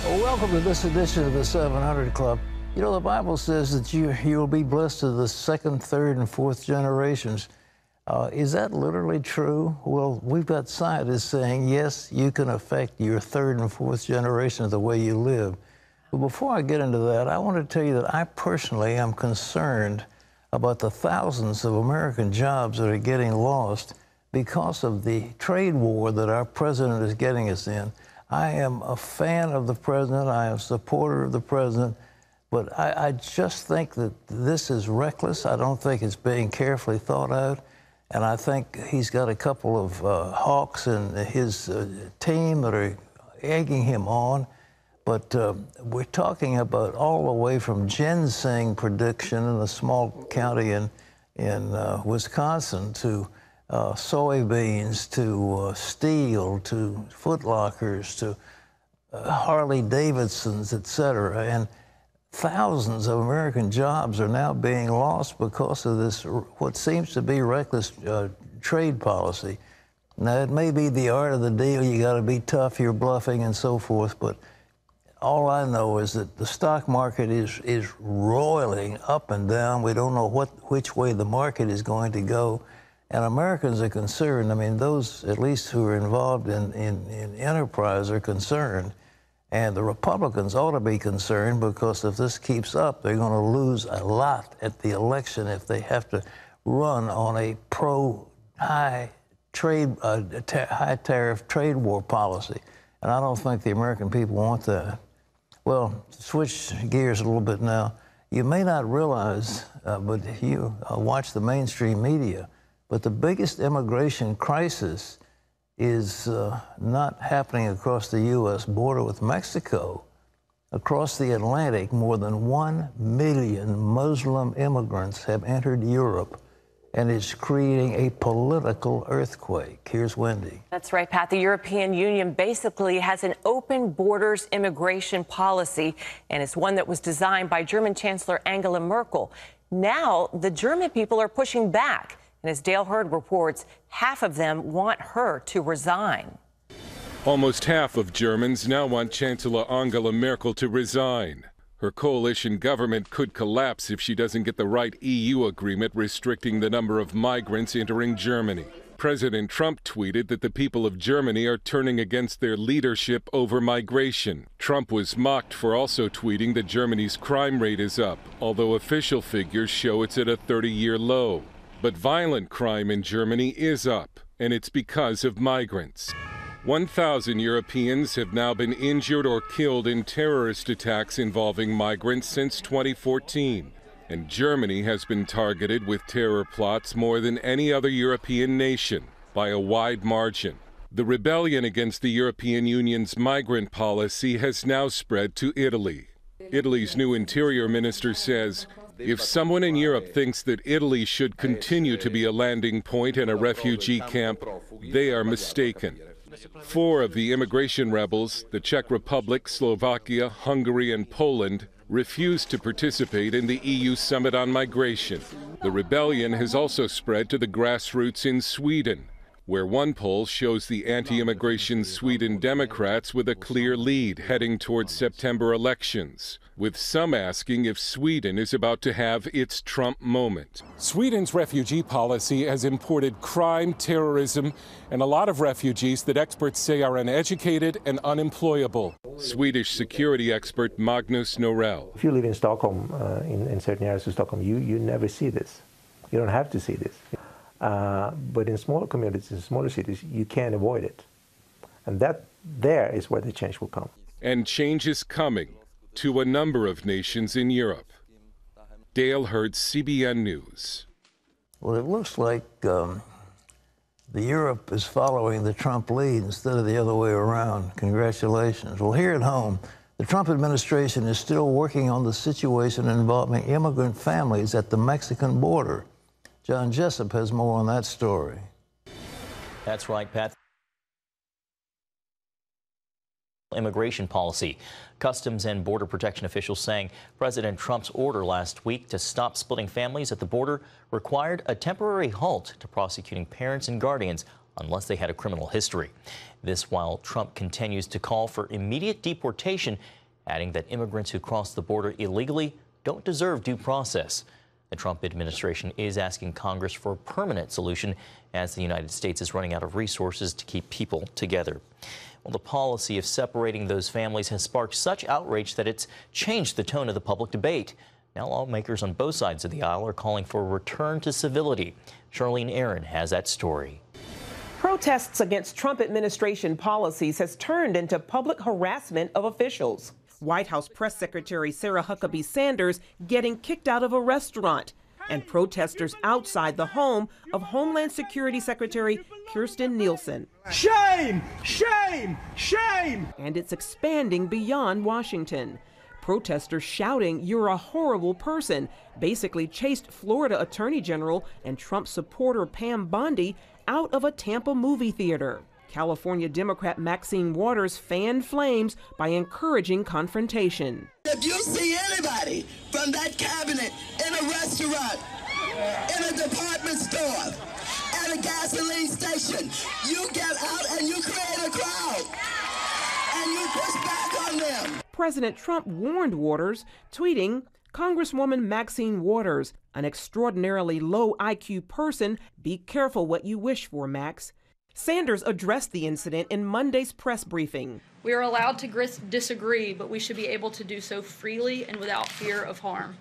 Well, welcome to this edition of the 700 Club. You know, the Bible says that you will be blessed to the second, third, and fourth generations. Is that literally true? Well, we've got scientists saying, yes, you can affect your third and fourth generation of the way you live. But before I get into that, I want to tell you that I personally am concerned about the thousands of American jobs that are getting lost because of the trade war that our president is getting us in. I am a fan of the president. I am a supporter of the president. But I just think that this is reckless. I don't think it's being carefully thought out. And I think he's got a couple of hawks in his team that are egging him on. But we're talking about all the way from ginseng production in a small county in Wisconsin to soybeans, to steel, to Foot Lockers, to Harley Davidsons, et cetera. And thousands of American jobs are now being lost because of this, what seems to be reckless trade policy. Now, it may be the art of the deal. You got to be tough, you're bluffing, and so forth. But all I know is that the stock market is roiling up and down. We don't know which way the market is going to go. And Americans are concerned. I mean, those, at least who are involved in enterprise, are concerned. And the Republicans ought to be concerned, because if this keeps up, they're going to lose a lot at the election if they have to run on a high tariff trade war policy. And I don't think the American people want that. Well, switch gears a little bit now. You may not realize, but you watch the mainstream media, but the biggest immigration crisis is not happening across the U.S. border with Mexico. Across the Atlantic, more than 1 million Muslim immigrants have entered Europe, and it's creating a political earthquake. Here's Wendy. That's right, Pat. The European Union basically has an open borders immigration policy, and it's one that was designed by German Chancellor Angela Merkel. Now, the German people are pushing back. And as Dale Hurd reports, half of them want her to resign. Almost half of Germans now want Chancellor Angela Merkel to resign. Her coalition government could collapse if she doesn't get the right EU agreement restricting the number of migrants entering Germany. President Trump tweeted that the people of Germany are turning against their leadership over migration. Trump was mocked for also tweeting that Germany's crime rate is up, although official figures show it's at a 30-year low. But violent crime in Germany is up, and it's because of migrants. 1,000 Europeans have now been injured or killed in terrorist attacks involving migrants since 2014. And Germany has been targeted with terror plots more than any other European nation, by a wide margin. The rebellion against the European Union's migrant policy has now spread to Italy. Italy's new interior minister says, if someone in Europe thinks that Italy should continue to be a landing point and a refugee camp, they are mistaken. 4 of the immigration rebels, the Czech Republic, Slovakia, Hungary, and Poland, refused to participate in the EU summit on migration. The rebellion has also spread to the grassroots in Sweden, where one poll shows the anti-immigration Sweden Democrats with a clear lead heading towards September elections, with some asking if Sweden is about to have its Trump moment. Sweden's refugee policy has imported crime, terrorism, and a lot of refugees that experts say are uneducated and unemployable. Swedish security expert Magnus Norell. If you live in Stockholm, in certain areas of Stockholm, you never see this. You don't have to see this. But in smaller communities, in smaller cities, you can't avoid it. And there is where the change will come. And change is coming to a number of nations in Europe. Dale Hurd, CBN News. Well, it looks like the Europe is following the Trump lead instead of the other way around. Congratulations. Well, here at home, the Trump administration is still working on the situation involving immigrant families at the Mexican border. John Jessup has more on that story. That's right, Pat. Immigration policy. Customs and Border Protection officials saying President Trump's order last week to stop splitting families at the border required a temporary halt to prosecuting parents and guardians unless they had a criminal history. This while Trump continues to call for immediate deportation, adding that immigrants who cross the border illegally don't deserve due process. The Trump administration is asking Congress for a permanent solution as the United States is running out of resources to keep people together. Well, the policy of separating those families has sparked such outrage that it's changed the tone of the public debate. Now lawmakers on both sides of the aisle are calling for a return to civility. Charlene Aaron has that story. Protests against Trump administration policies has turned into public harassment of officials. White House Press Secretary Sarah Huckabee Sanders getting kicked out of a restaurant, and protesters outside the home of Homeland Security Secretary Kirstjen Nielsen. Shame! Shame! Shame! And it's expanding beyond Washington. Protesters shouting, "You're a horrible person," basically chased Florida Attorney General and Trump supporter Pam Bondi out of a Tampa movie theater. California Democrat Maxine Waters fanned flames by encouraging confrontation. If you see anybody from that cabinet in a restaurant, in a department store, at a gasoline station, you get out and you create a crowd and you push back on them. President Trump warned Waters, tweeting, "Congresswoman Maxine Waters, an extraordinarily low IQ person, be careful what you wish for, Max." Sanders addressed the incident in Monday's press briefing. We are allowed to disagree, but we should be able to do so freely and without fear of harm.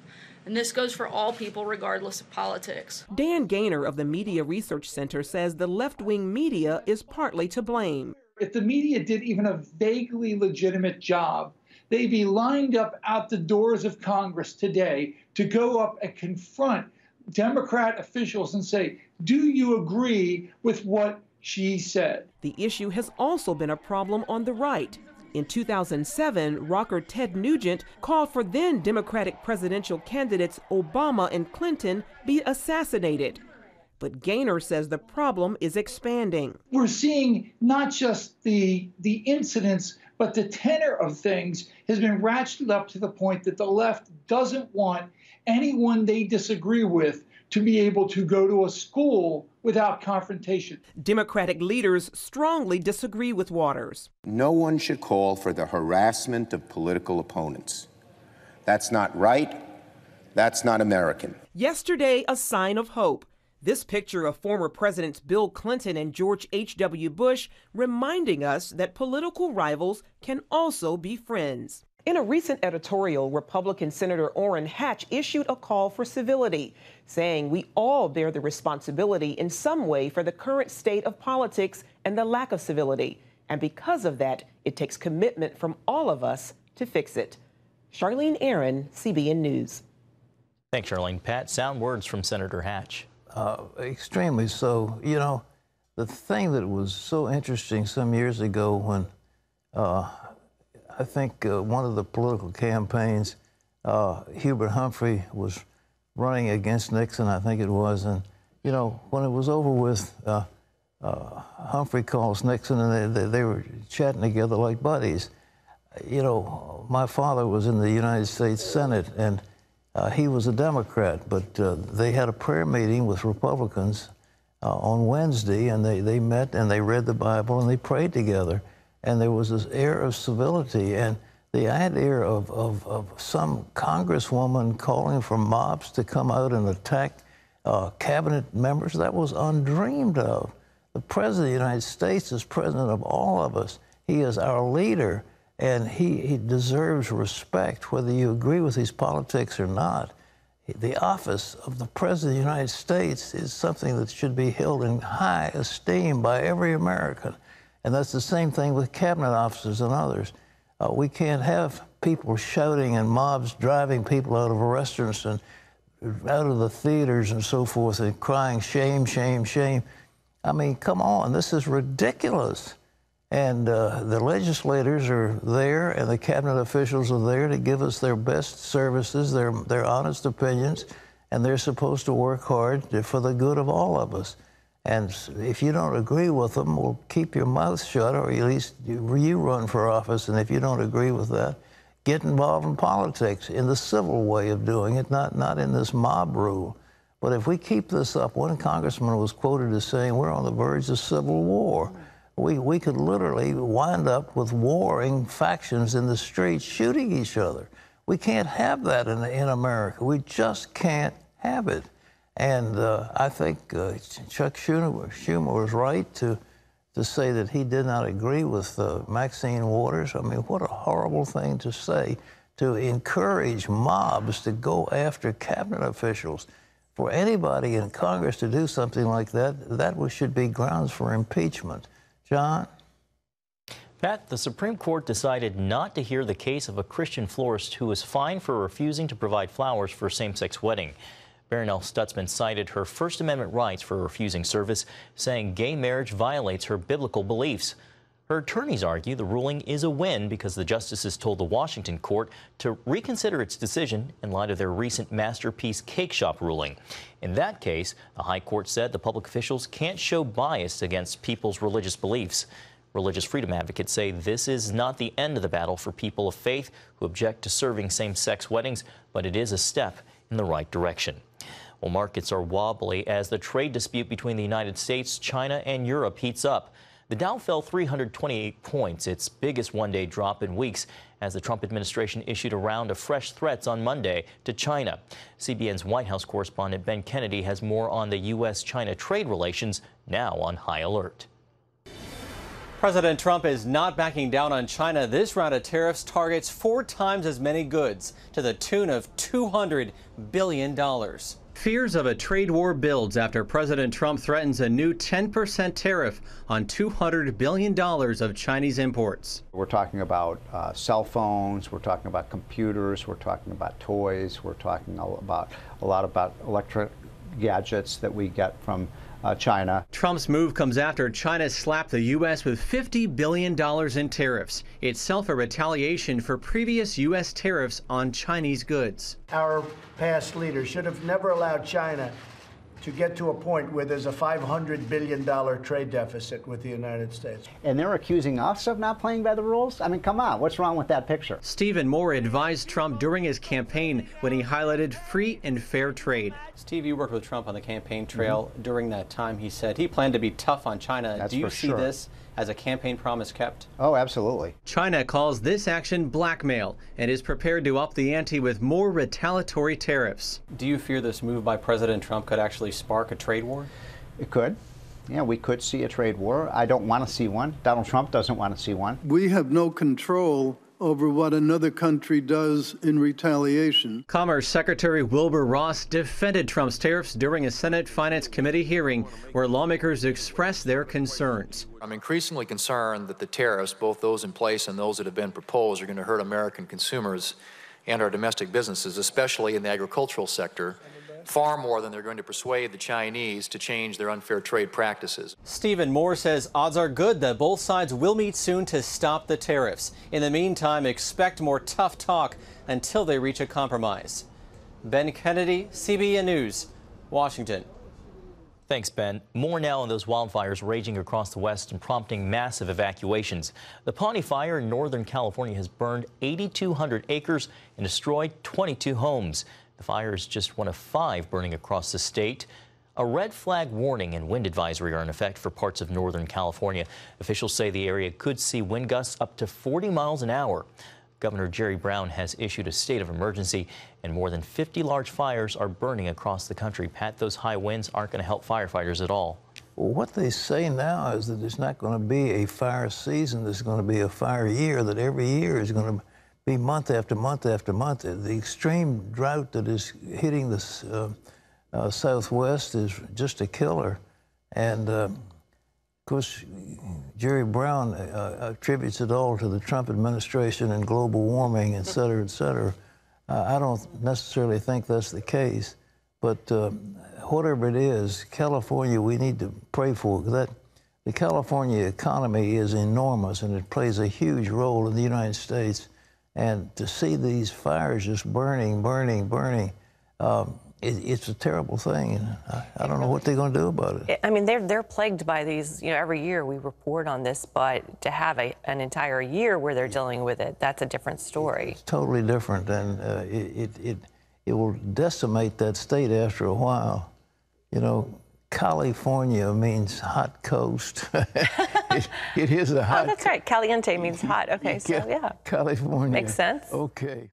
And this goes for all people, regardless of politics. Dan Gaynor of the Media Research Center says the left-wing media is partly to blame. If the media did even a vaguely legitimate job, they'd be lined up out the doors of Congress today to go up and confront Democrat officials and say, "Do you agree with what she said?" The issue has also been a problem on the right. In 2007, rocker Ted Nugent called for then Democratic presidential candidates Obama and Clinton be assassinated. But Gaynor says the problem is expanding. We're seeing not just the incidents, but the tenor of things has been ratcheted up to the point that the left doesn't want anyone they disagree with to be able to go to a school without confrontation. Democratic leaders strongly disagree with Waters. No one should call for the harassment of political opponents. That's not right. That's not American. Yesterday, a sign of hope. This picture of former Presidents Bill Clinton and George H.W. Bush reminding us that political rivals can also be friends. In a recent editorial, Republican Senator Orrin Hatch issued a call for civility, saying we all bear the responsibility in some way for the current state of politics and the lack of civility. And because of that, it takes commitment from all of us to fix it. Charlene Aaron, CBN News. Thanks, Charlene. Pat, sound words from Senator Hatch. Extremely so. You know, the thing that was so interesting some years ago when I think one of the political campaigns, Hubert Humphrey was running against Nixon, I think it was. And, you know, when it was over with, Humphrey calls Nixon and they were chatting together like buddies. You know, my father was in the United States Senate and he was a Democrat, but they had a prayer meeting with Republicans on Wednesday, and they met and they read the Bible and they prayed together. And there was this air of civility, and the idea of some congresswoman calling for mobs to come out and attack cabinet members, that was undreamed of. The President of the United States is president of all of us. He is our leader, and he deserves respect, whether you agree with his politics or not. The office of the President of the United States is something that should be held in high esteem by every American. And that's the same thing with cabinet officers and others. We can't have people shouting and mobs driving people out of restaurants and out of the theaters and so forth and crying, shame, shame, shame. I mean, come on, this is ridiculous. And the legislators are there and the cabinet officials are there to give us their best services, their honest opinions, and they're supposed to work hard for the good of all of us. And if you don't agree with them, well, keep your mouth shut, or at least you run for office. And if you don't agree with that, get involved in politics in the civil way of doing it, not in this mob rule. But But if we keep this up, one congressman was quoted as saying, we're on the verge of civil war. We could literally wind up with warring factions in the streets shooting each other. We can't have that in America. We just can't have it. And I think Chuck Schumer was right to say that he did not agree with Maxine Waters. I mean, what a horrible thing to say, to encourage mobs to go after cabinet officials. For anybody in Congress to do something like that, that should be grounds for impeachment. John? Pat, the Supreme Court decided not to hear the case of a Christian florist who was fined for refusing to provide flowers for a same-sex wedding. Baronelle Stutzman cited her First Amendment rights for refusing service, saying gay marriage violates her biblical beliefs. Her attorneys argue the ruling is a win because the justices told the Washington court to reconsider its decision in light of their recent Masterpiece Cake Shop ruling. In that case, the High Court said the public officials can't show bias against people's religious beliefs. Religious freedom advocates say this is not the end of the battle for people of faith who object to serving same-sex weddings, but it is a step in the right direction. Well, markets are wobbly as the trade dispute between the United States, China, and Europe heats up. The Dow fell 328 points, its biggest one-day drop in weeks, as the Trump administration issued a round of fresh threats on Monday to China. CBN's White House correspondent Ben Kennedy has more on the U.S.-China trade relations, now on high alert. President Trump is not backing down on China. This round of tariffs targets 4 times as many goods, to the tune of $200 billion. Fears of a trade war builds after President Trump threatens a new 10% tariff on $200 billion of Chinese imports. We're talking about cell phones, we're talking about computers, we're talking about toys, we're talking a lot about electric gadgets that we get from China. Trump's move comes after China slapped the U.S. with $50 billion in tariffs, itself a retaliation for previous U.S. tariffs on Chinese goods. Our past leaders should have never allowed China to get to a point where there's a $500 billion trade deficit with the United States. And they're accusing us of not playing by the rules? I mean, come on, what's wrong with that picture? Stephen Moore advised Trump during his campaign when he highlighted free and fair trade. Steve, you worked with Trump on the campaign trail. During that time, he said he planned to be tough on China. That's Do you for see sure. this as a campaign promise kept? Oh, absolutely. China calls this action blackmail and is prepared to up the ante with more retaliatory tariffs. Do you fear this move by President Trump could actually spark a trade war? It could. Yeah, we could see a trade war. I don't want to see one. Donald Trump doesn't want to see one. We have no control over what another country does in retaliation. Commerce Secretary Wilbur Ross defended Trump's tariffs during a Senate Finance Committee hearing where lawmakers expressed their concerns. I'm increasingly concerned that the tariffs, both those in place and those that have been proposed, are going to hurt American consumers and our domestic businesses, especially in the agricultural sector, far more than they're going to persuade the Chinese to change their unfair trade practices. Stephen Moore says odds are good that both sides will meet soon to stop the tariffs. In the meantime, expect more tough talk until they reach a compromise. Ben Kennedy, CBN News, Washington. Thanks, Ben. More now on those wildfires raging across the West and prompting massive evacuations. The Pawnee Fire in Northern California has burned 8,200 acres and destroyed 22 homes. The fire is just one of 5 burning across the state. A red flag warning and wind advisory are in effect for parts of Northern California. Officials say the area could see wind gusts up to 40 miles an hour. Governor Jerry Brown has issued a state of emergency, and more than 50 large fires are burning across the country. Pat, those high winds aren't going to help firefighters at all. Well, what they say now is that there's not going to be a fire season. There's going to be a fire year, that every year is going to be month after month after month. The extreme drought that is hitting the Southwest is just a killer. And, of course, Jerry Brown attributes it all to the Trump administration and global warming, et cetera, et cetera. I don't necessarily think that's the case. But whatever it is, California, we need to pray for that. The California economy is enormous, and it plays a huge role in the United States. And to see these fires just burning, it's a terrible thing. And I don't know what they're going to do about it. I mean, they're plagued by these. You know, every year we report on this, but to have an entire year where they're dealing with it, that's a different story. It's totally different, and it will decimate that state after a while. You know, California means hot coast. It is a hot. Oh, that's right. Caliente means hot. Okay, so yeah. California. Makes sense. Okay.